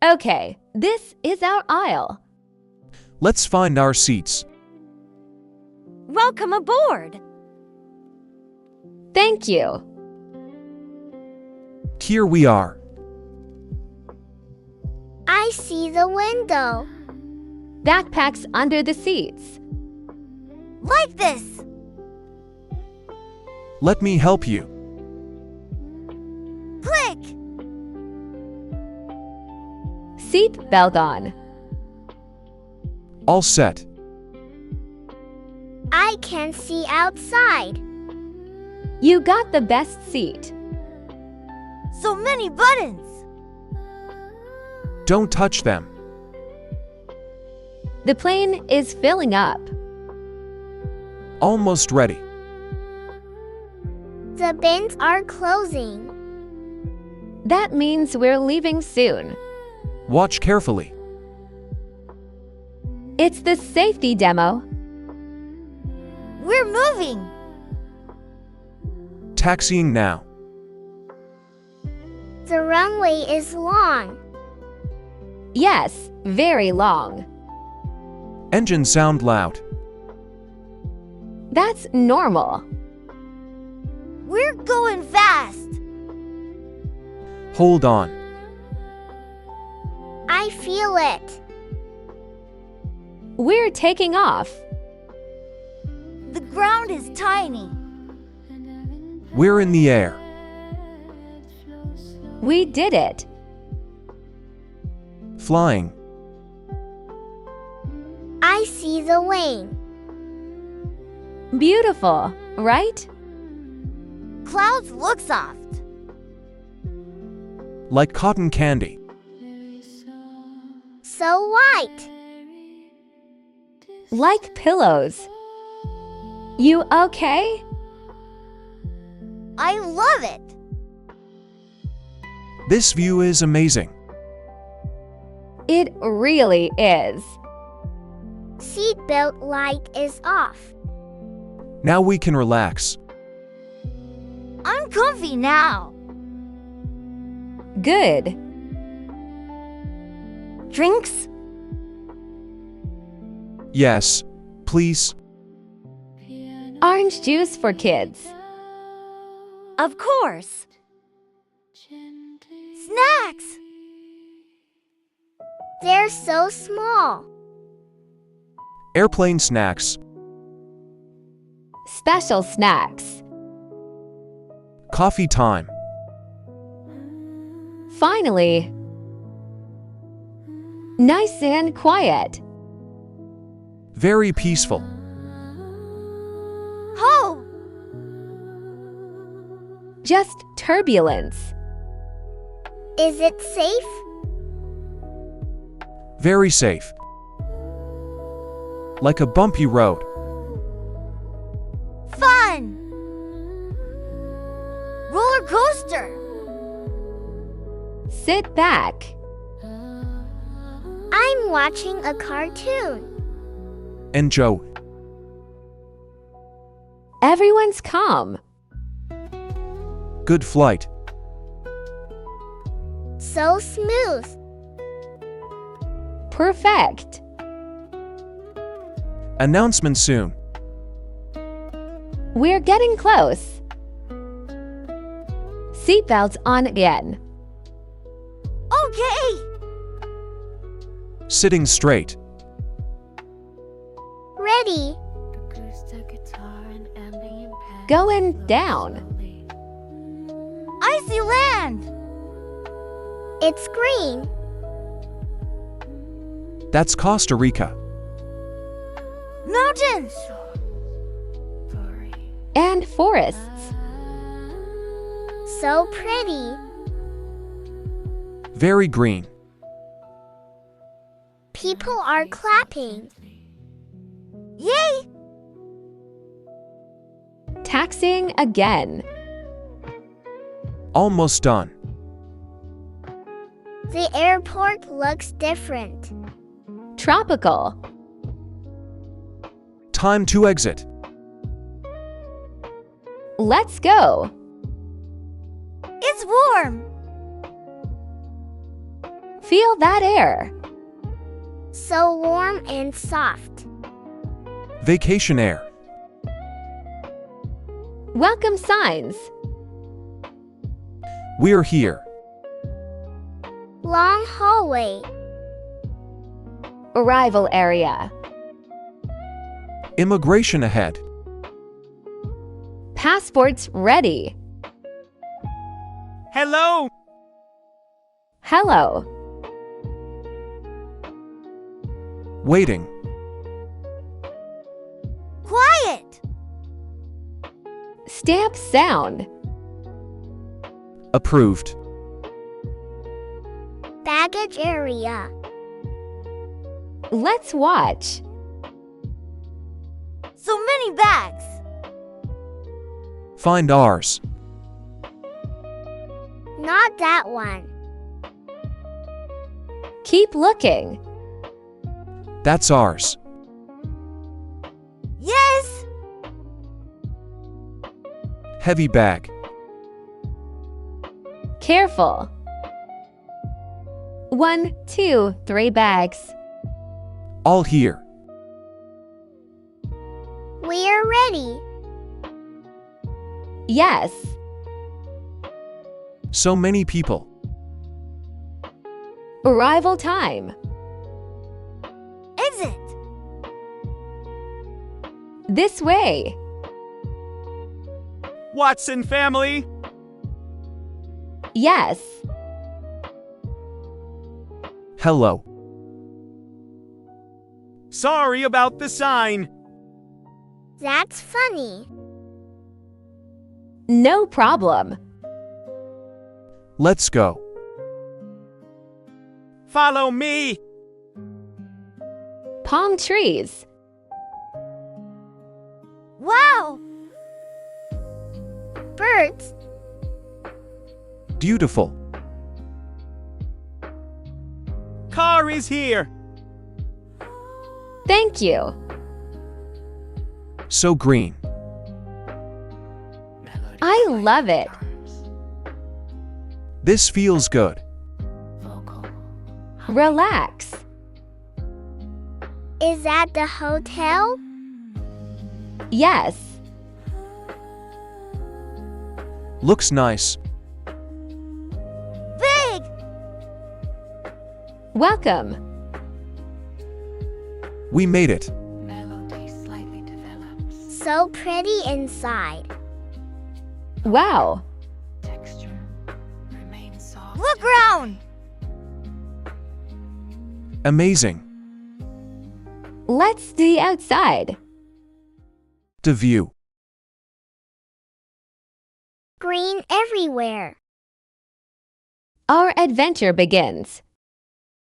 Okay, this is our aisle. Let's find our seats. Welcome aboard! Thank you. Here we are. I see the window. Backpacks under the seats. Like this! Let me help you. Click! Seat belt on. All set. I can see outside. You got the best seat. So many buttons! Don't touch them. The plane is filling up. Almost ready. The bins are closing. That means we're leaving soon. Watch carefully. It's the safety demo. We're moving! Taxiing now. The runway is long. Yes, very long. Engines sound loud. That's normal. We're going fast! Hold on. I feel it. We're taking off. The ground is tiny. We're in the air. We did it. Flying. I see the wing. Beautiful, right? Clouds look soft. Like cotton candy. So white. Like pillows. You okay? I love it! This view is amazing. It really is. Seatbelt light is off. Now we can relax. I'm comfy now. Good. Drinks? Yes, please. Orange juice for kids. Of course. Snacks! They're so small. Airplane snacks. Special snacks. Coffee time. Finally. Nice and quiet. Very peaceful. Ho! Just turbulence. Is it safe? Very safe. Like a bumpy road. Fun! Roller coaster! Sit back. I'm watching a cartoon. And Joe. Everyone's calm. Good flight. So smooth. Perfect. Announcement soon. We're getting close. Seatbelts on again. Okay! Sitting straight. Ready. Going down. I see land! It's green. That's Costa Rica. Mountains! And forests. So pretty. Very green. People are clapping. Yay! Taxiing again. Almost done. The airport looks different. Tropical. Time to exit. Let's go. It's warm! Feel that air. So warm and soft. Vacation air. Welcome signs. We're here. Long hallway. Arrival area. Immigration ahead. Passports ready. Hello! Hello. Waiting. Quiet. Stamp sound. Approved. Baggage area. Let's watch. So many bags. Find ours. Not that one. Keep looking. That's ours. Yes. Heavy bag. Careful. 1, 2, 3 bags. All here. We're ready. Yes. So many people. Arrival time. Exit. This way. Watson family! Yes. Hello. Sorry about the sign. That's funny. No problem. Let's go. Follow me! Palm trees. Wow. Birds. Beautiful. Car is here! Thank you. So green. I love it. This feels good. Relax. Is that the hotel? Yes. Looks nice. Big. Welcome. We made it. So pretty inside. Wow. Look around. Amazing. Let's see outside. The view. Green everywhere. Our adventure begins.